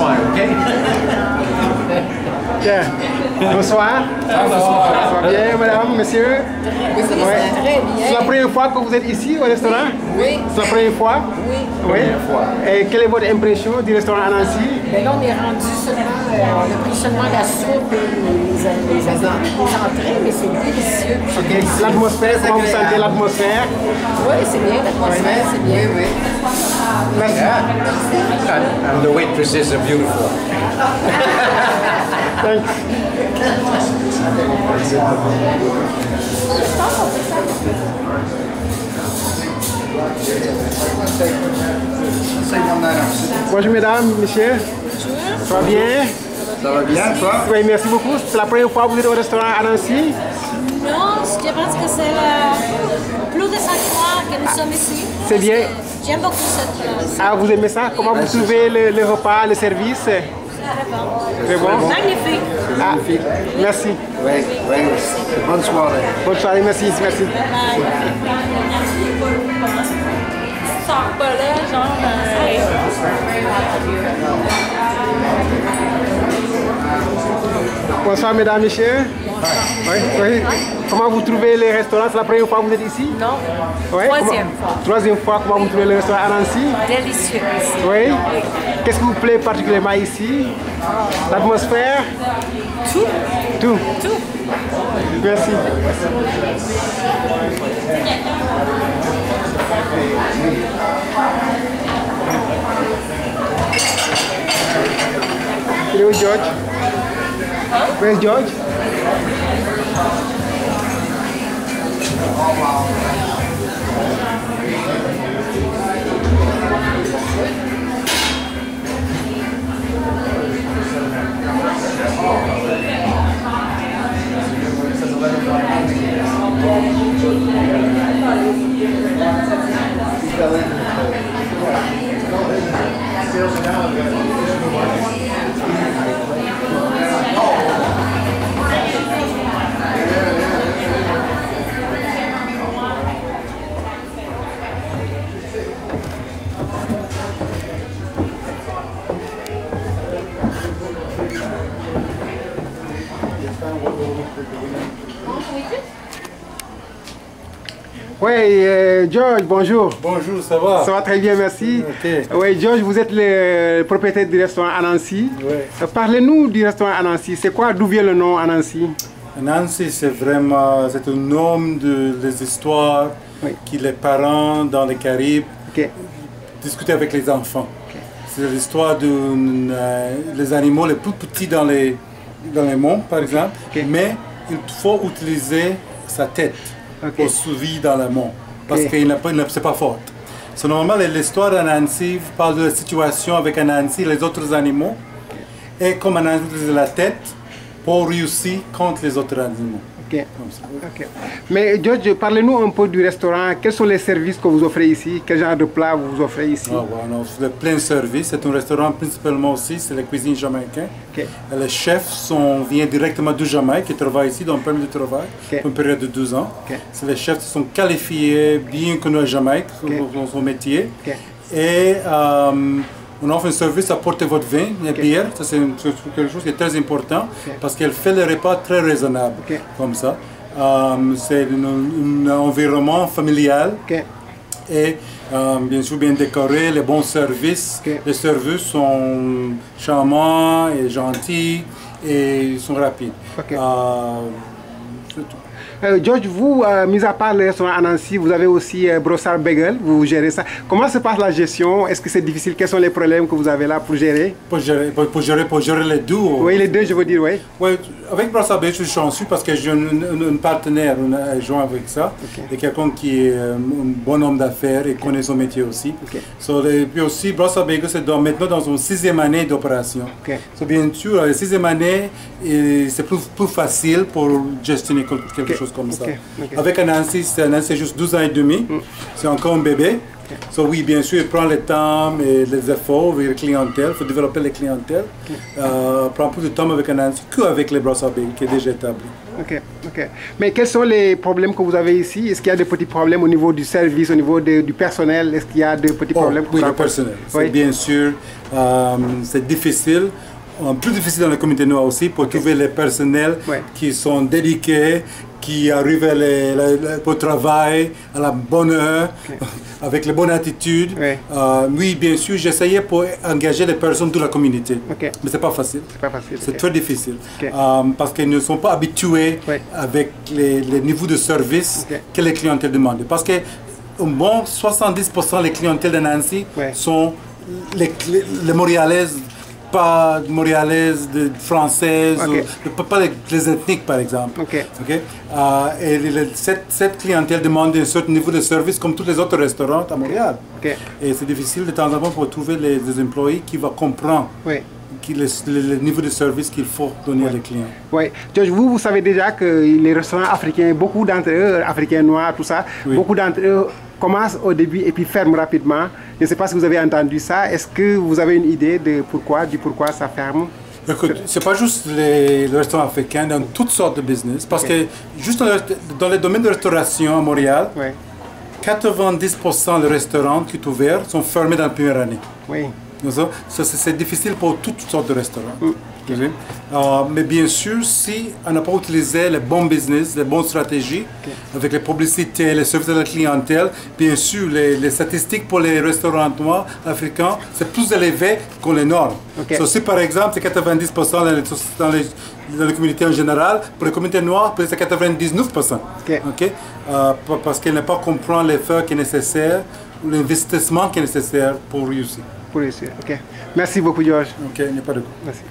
smile, okay? Tiens. Bonsoir. Ça va bien, madame, monsieur? Oui, ça va très bien. C'est la première fois que vous êtes ici au restaurant? Oui. C'est la première fois? Oui. Oui. Et quelle est votre impression du restaurant à Nancy? Mais là, on est rendu seulement, on a pris seulement la soupe et les entrées, mais c'est délicieux. Okay. L'atmosphère, comment vous sentez l'atmosphère? Oui, c'est bien, l'atmosphère, c'est bien, oui. Merci. And the waitresses are beautiful. Thanks. Bonjour mesdames, messieurs. Ça va bien? Ça va bien, toi? Oui, merci beaucoup. C'est la première fois que vous êtes au restaurant à Nancy? Non, je pense que c'est plus de 5 mois que nous sommes ici. C'est bien. J'aime beaucoup cette place. Ah, vous aimez ça? Comment vous trouvez le repas, le service? C'est bon? Magnifique. Ah, merci. Oui, oui. Bonne soirée. Bonne soirée, merci, merci. Sors pas là, genre. Bonsoir mesdames, messieurs. Oui, oui. Comment vous trouvez le restaurant? C'est la première fois que vous êtes ici? Non. Oui. Troisième fois. Troisième fois, comment vous trouvez le restaurant à Nancy? Délicieux ici. Oui. Qu'est-ce qui vous plaît particulièrement ici? L'atmosphère? Tout. Tout. Tout. Merci. Hello, George. Where's George? Oui, George, bonjour. Bonjour, ça va? Ça va très bien, merci. Ok. Oui, George, vous êtes le propriétaire du restaurant à Nancy. Oui. Parlez-nous du restaurant à Nancy. C'est quoi, d'où vient le nom à Nancy? Nancy, c'est vraiment, c'est un nom des histoires que les parents dans les Caraïbes discutaient avec les enfants. C'est l'histoire des animaux les plus petits dans les monts, par exemple, mais il faut utiliser sa tête pour survivre dans le mont, parce qu'il c'est pas fort. So, normalement, l'histoire d'Anansi parle de la situation avec Anansi et les autres animaux, et comme Anansi utilise la tête pour réussir contre les autres animaux. Ok. Mais George, parlez-nous un peu du restaurant. Quels sont les services que vous offrez ici? Quel genre de plats vous offrez ici? On offre plein de services. C'est un restaurant principalement aussi, c'est la cuisine jamaïcaine. Les chefs viennent directement du Jamaïque, qui travaillent ici dans le permis de travail pour une période de 12 ans. C'est les chefs qui sont qualifiés, bien connus au Jamaïque dans son métier. Et on offre un service à porter votre vin, la bière. Ça, c'est quelque chose qui est très important parce qu'elle fait le repas très raisonnable, comme ça. C'est un environnement familial et bien sûr bien décoré, les bons services. Les services sont charmants et gentils et sont rapides. C'est tout. George, vous, mis à part le restaurant à Nancy, vous avez aussi Brossard Bagel, vous gérez ça. Comment se passe la gestion? Est-ce que c'est difficile? Quels sont les problèmes que vous avez là pour gérer? Pour gérer les deux? Oui, les deux, je veux dire, oui. Oui, avec Brossard Bagel, je suis chanceux parce que j'ai un partenaire, un adjoint avec ça, et quelqu'un qui est un bon homme d'affaires et connaît son métier aussi. Et puis aussi, Brossard Bagel, c'est maintenant dans son 6e année d'opération. Bien sûr, la 6e année, c'est plus facile pour gestionner quelque chose choses comme ça. ok. Avec Anansi, c'est juste 12 ans et demi, c'est encore un bébé. So, oui, bien sûr, il prend le temps et les efforts avec la clientèle, il faut développer les clientèles. Prend plus de temps avec Anansi qu'avec les Brossard Bagel qui est déjà établi. Ok, ok. Mais quels sont les problèmes que vous avez ici? Est-ce qu'il y a des petits problèmes au niveau du service, au niveau du personnel? Est-ce qu'il y a des petits problèmes? Oui, le personnel. Oui. Bien sûr, c'est difficile. Plus difficile dans la communauté noire aussi pour trouver les personnels qui sont dédiés, qui arrivent au travail à la bonne heure, avec la bonne attitude. Oui, bien sûr, j'essayais pour engager les personnes de la communauté, mais c'est pas facile. C'est très difficile parce qu'ils ne sont pas habitués avec les niveaux de service que les clientèles demandent. Parce que au moins 70% des clientèles de Nancy sont les Montréalaises, pas montréalaises, françaises, pas les ethniques par exemple. Et cette clientèle demande un certain niveau de service comme tous les autres restaurants à Montréal. Et c'est difficile de temps en temps pour trouver des employés qui vont comprendre le niveau de service qu'il faut donner à les clients. Oui. George, vous savez déjà que les restaurants africains, beaucoup d'entre eux, africains noirs, tout ça, beaucoup d'entre eux commencent au début et puis ferment rapidement. Je ne sais pas si vous avez entendu ça. Est-ce que vous avez une idée du pourquoi ça ferme? Écoute, c'est pas juste les restaurants africains, dans toutes sortes de business, parce que juste dans le domaine de restauration à Montréal, 90% des restaurants qui sont ouverts sont fermés dans la première année. C'est difficile pour toutes sortes de restaurants. Mais bien sûr, si on n'a pas utilisé les bons business, les bonnes stratégies, avec les publicités, les services de la clientèle, bien sûr, les statistiques pour les restaurants noirs africains, c'est plus élevé que les normes. Si par exemple, c'est 90% dans la communauté en général, pour les communautés noires, c'est 99%. Parce qu'elles ne pas comprendre l'effort qui est nécessaire, l'investissement qui est nécessaire pour réussir. Merci beaucoup, George. Il n'y a pas de quoi. Merci.